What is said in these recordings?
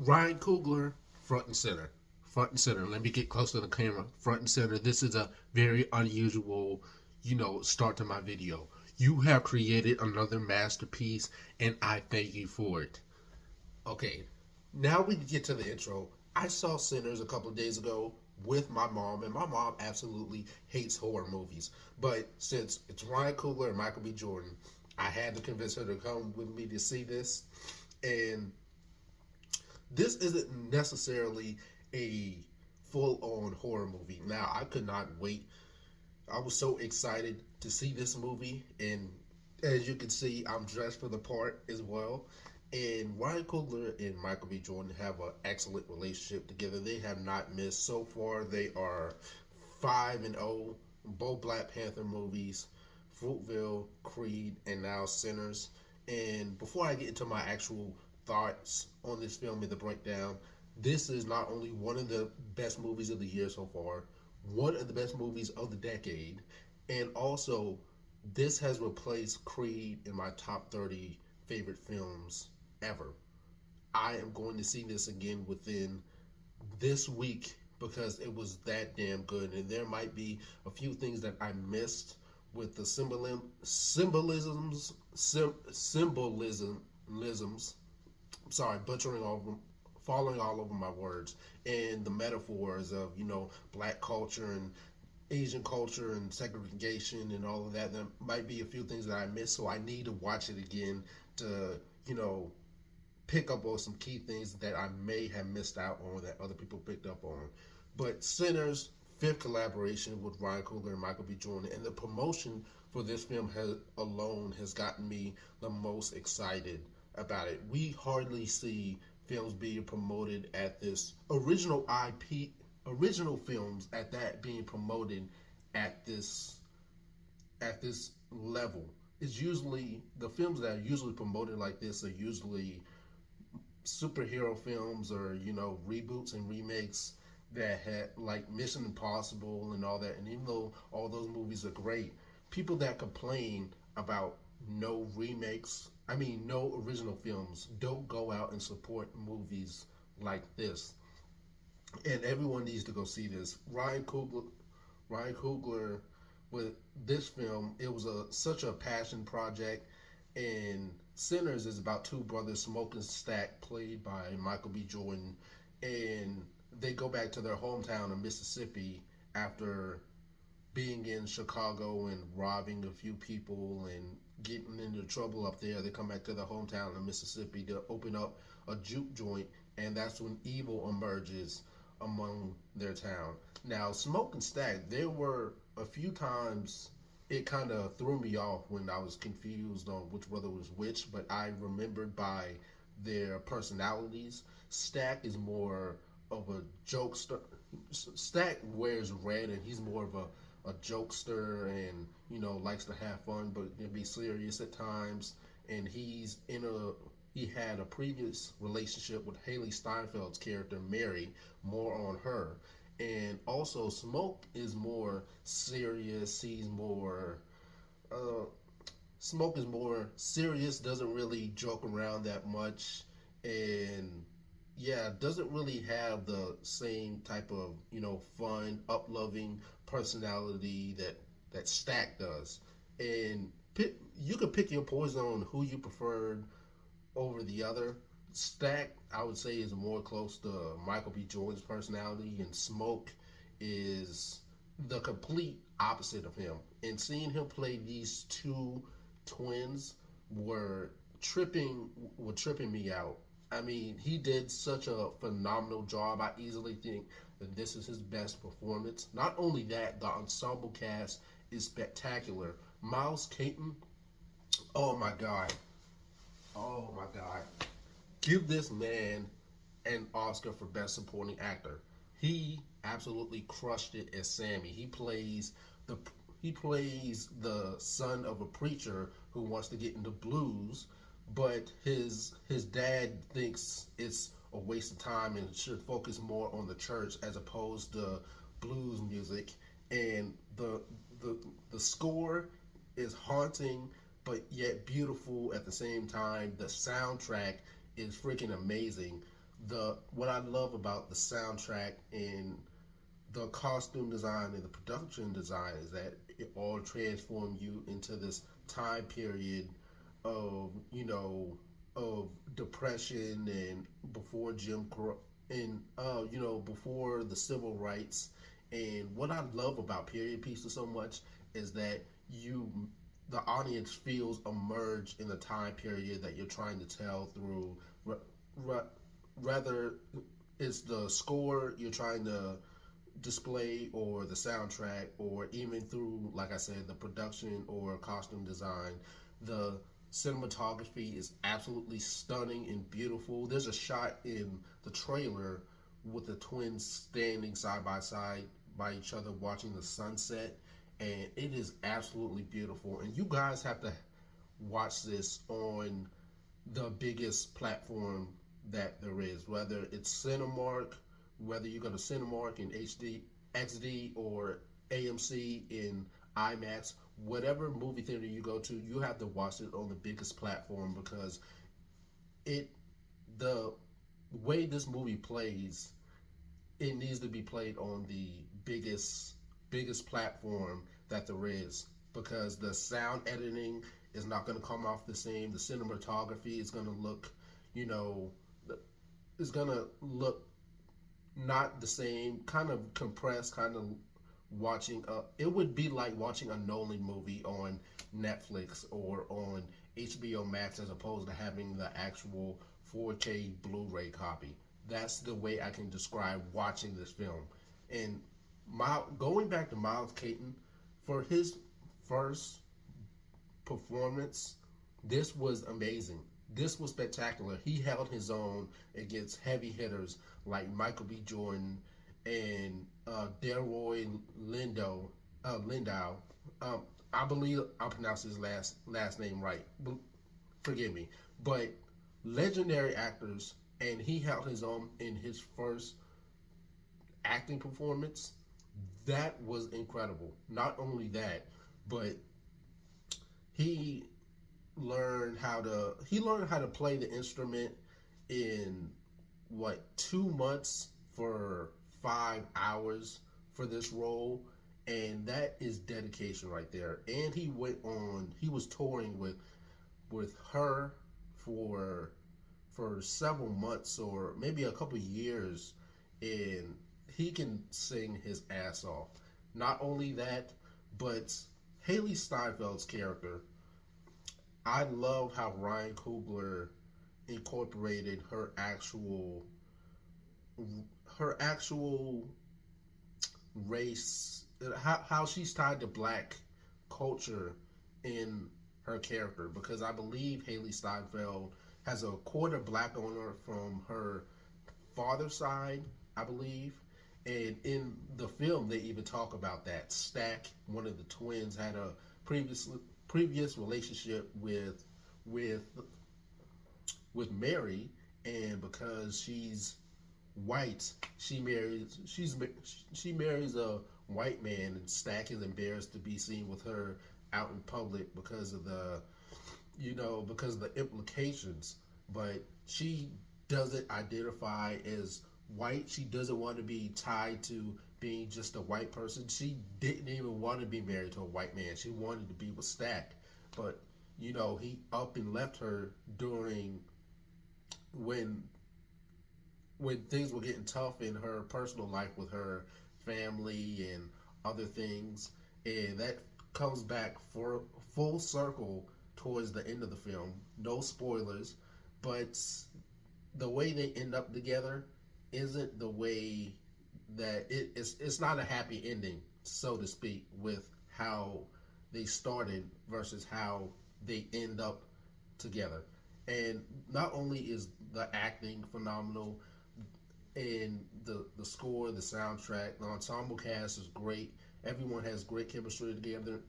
Ryan Coogler, front and center. Front and center. Let me get close to the camera. Front and center. This is a very unusual, start to my video. You have created another masterpiece, and I thank you for it. Okay, now we get to the intro. I saw Sinners a couple of days ago with my mom, and my mom absolutely hates horror movies. But since it's Ryan Coogler and Michael B. Jordan, I had to convince her to come with me to see this. And this isn't necessarily a full on horror movie. Now, I could not wait. I was so excited to see this movie, and as you can see, I'm dressed for the part as well. And Ryan Coogler and Michael B. Jordan have an excellent relationship together. They have not missed so far. They are 5-0, both Black Panther movies, Fruitvale, Creed, and now Sinners. And before I get into my actual thoughts on this film and the breakdown, this is not only one of the best movies of the year so far, one of the best movies of the decade, and also this has replaced Creed in my top 30 favorite films ever. I am going to see this again within this week because it was that damn good, and there might be a few things that I missed with the symbolisms. Sorry, butchering all of them, falling all over my words, and the metaphors of black culture and Asian culture and segregation and all of that. There might be a few things that I missed, so I need to watch it again to pick up on some key things that I may have missed out on that other people picked up on. But Sinners, fifth collaboration with Ryan Coogler and Michael B. Jordan, and the promotion for this film has gotten me the most excited about it. We hardly see films being promoted at this original films at that being promoted at this level. It's usually the films that are usually promoted like this are usually superhero films or reboots and remakes that had like Mission Impossible and all that. And even though all those movies are great, people that complain about no remakes, no original films, don't go out and support movies like this. And everyone needs to go see this. Ryan Coogler with this film, it was such a passion project. And Sinners is about two brothers, Smoke and Stack, played by Michael B. Jordan, and they go back to their hometown of Mississippi after being in Chicago and robbing a few people and getting into trouble up there. They come back to their hometown of Mississippi to open up a juke joint, and that's when evil emerges among their town. Now, Smoke and Stack, there were a few times it kind of threw me off when I was confused on which brother was which, but I remembered by their personalities. Stack is more of a jokester. Stack wears red, and he's more of a jokester, and likes to have fun, but can be serious at times. And he had a previous relationship with Haley Steinfeld's character Mary, more on her. And also Smoke is more serious. Smoke is more serious, doesn't really joke around that much, and yeah, doesn't really have the same type of fun, up-loving personality that Stack does. And you could pick your poison on who you preferred over the other. Stack, I would say, is more close to Michael B. Jordan's personality, and Smoke is the complete opposite of him. And seeing him play these two twins were tripping me out. He did such a phenomenal job. I easily think that this is his best performance. Not only that, the ensemble cast is spectacular. Miles Caton, oh my god. Oh my god. Give this man an Oscar for Best Supporting Actor. He absolutely crushed it as Sammy. He plays the son of a preacher who wants to get into blues, but his dad thinks it's a waste of time and should focus more on the church as opposed to blues music. And the score is haunting but yet beautiful at the same time. The soundtrack is freaking amazing. The what I love about the soundtrack and the costume design and the production design is that it all transform you into this time period of of depression and before Jim Crow and before the civil rights. And what I love about period pieces so much is that you the audience feels immersed in the time period that you're trying to tell through, rather it's the score you're trying to display or the soundtrack or even through, like I said, the production or costume design. The cinematography is absolutely stunning and beautiful. There's a shot in the trailer with the twins standing side by side by each other watching the sunset, and it is absolutely beautiful. And you guys have to watch this on the biggest platform that there is, whether it's Cinemark, whether you go to Cinemark in HD, XD, or AMC in IMAX, whatever movie theater you go to, you have to watch it on the biggest platform because it the way this movie plays, it needs to be played on the biggest platform that there is because the sound editing is not going to come off the same. The cinematography is going to look, you know, is going to look not the same, kind of compressed, kind of watching it would be like watching a Nolan movie on Netflix or on HBO Max as opposed to having the actual 4K Blu-ray copy. That's the way I can describe watching this film. And going back to Miles Keaton, for his first performance, this was amazing. This was spectacular. He held his own against heavy hitters like Michael B. Jordan and Delroy Lindow. I believe I pronounced his last name right. Forgive me, but legendary actors, and he held his own in his first acting performance. That was incredible. Not only that, but he learned how to play the instrument in what 2 months for 5 hours for this role, and that is dedication right there. And he was touring with her for several months or maybe a couple years, and he can sing his ass off. Not only that, but Haley Steinfeld's character, I love how Ryan Coogler incorporated her actual race, how she's tied to black culture in her character, because I believe Haley Steinfeld has a quarter black owner from her father's side, I believe. And in the film, they even talk about that. Stack, one of the twins, had a previous relationship with with Mary, and because she's white, she marries a white man, and Stack is embarrassed to be seen with her out in public because of the implications. But she doesn't identify as white. She doesn't want to be tied to being just a white person. She didn't even want to be married to a white man. She wanted to be with Stack. But, he up and left her during when things were getting tough in her personal life with her family and other things. And that comes back for full circle towards the end of the film. No spoilers, but the way they end up together isn't the way that it's not a happy ending, so to speak, with how they started versus how they end up together. And not only is the acting phenomenal, and the score, the soundtrack, the ensemble cast is great. Everyone has great chemistry together.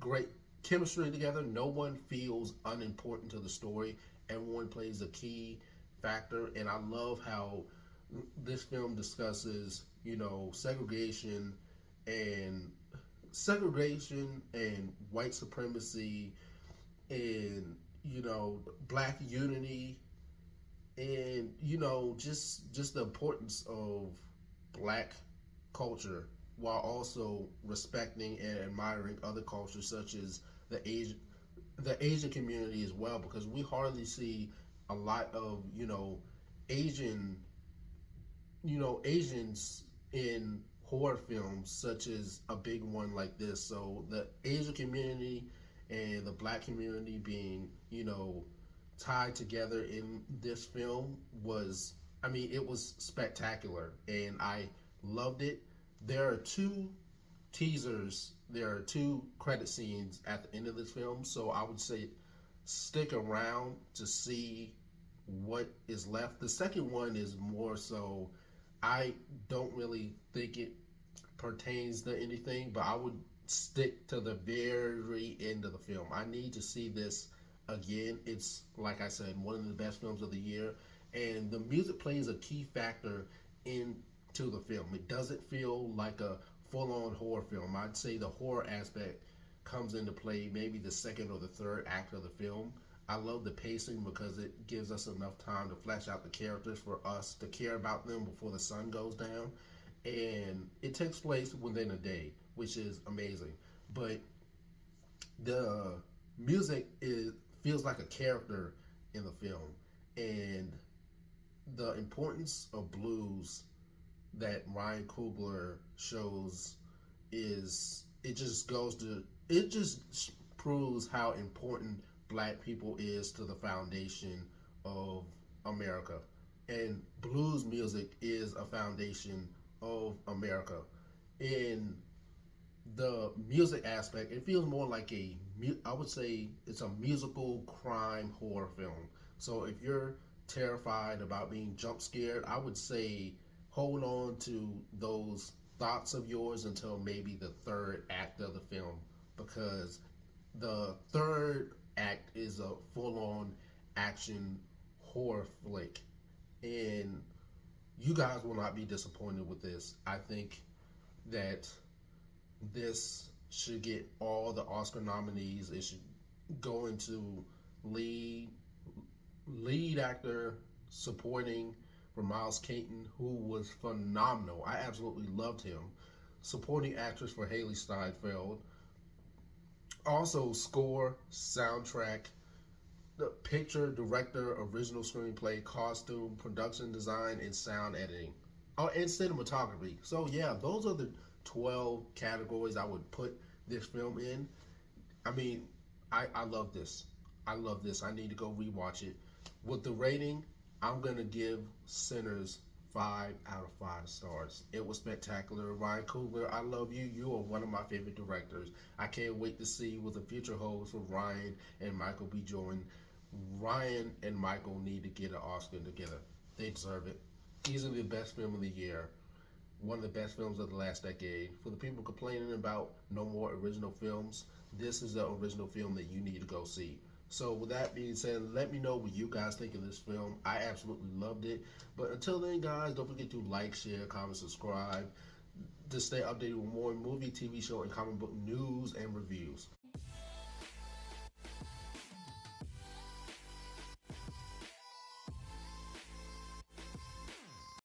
Great chemistry together. No one feels unimportant to the story. Everyone plays a key factor, and I love how this film discusses, and segregation and white supremacy and black unity and just the importance of black culture while also respecting and admiring other cultures such as the Asian community as well, because we hardly see a lot of Asian Asians in horror films, such as a big one like this. So the Asian community and the black community being, tied together in this film was, I mean, it was spectacular, and I loved it. There are there are two credit scenes at the end of this film, so I would say stick around to see what is left. The second one is more so, I don't really think it pertains to anything, but I would stick to the very end of the film. I need to see this again. It's, like I said, one of the best films of the year, and the music plays a key factor into the film. It doesn't feel like a full-on horror film. I'd say the horror aspect comes into play maybe the second or the third act of the film. I love the pacing because it gives us enough time to flesh out the characters for us to care about them before the sun goes down. And it takes place within a day, which is amazing. But the music feels like a character in the film. And the importance of blues that Ryan Coogler shows is, it just proves how important black people is to the foundation of America. And blues music is a foundation of America. In the music aspect, it feels more like I would say it's a musical crime horror film. So if you're terrified about being jump scared, I would say hold on to those thoughts of yours until maybe the third act of the film, because the third act is a full-on action horror flick, and you guys will not be disappointed with this. I think that this should get all the Oscar nominees. It should go into lead actor, supporting for Miles Keaton, who was phenomenal. I absolutely loved him. Supporting actress for Haley Steinfeld. Also, score, soundtrack, the picture, director, original screenplay, costume, production design, and sound editing. Oh, and cinematography. So yeah, those are the 12 categories I would put this film in. I mean, I love this. I love this. I need to go rewatch it. With the rating, I'm gonna give Sinners 5 out of 5 stars. It was spectacular. Ryan Coogler, I love you. You are one of my favorite directors. I can't wait to see what the future holds for Ryan and Michael B. Jordan. Ryan and Michael need to get an Oscar together. They deserve it. Easily the best film of the year. One of the best films of the last decade. For the people complaining about no more original films, this is the original film that you need to go see. So with that being said, let me know what you guys think of this film. I absolutely loved it. But until then, guys, don't forget to like, share, comment, subscribe to stay updated with more movie, TV show, and comic book news and reviews.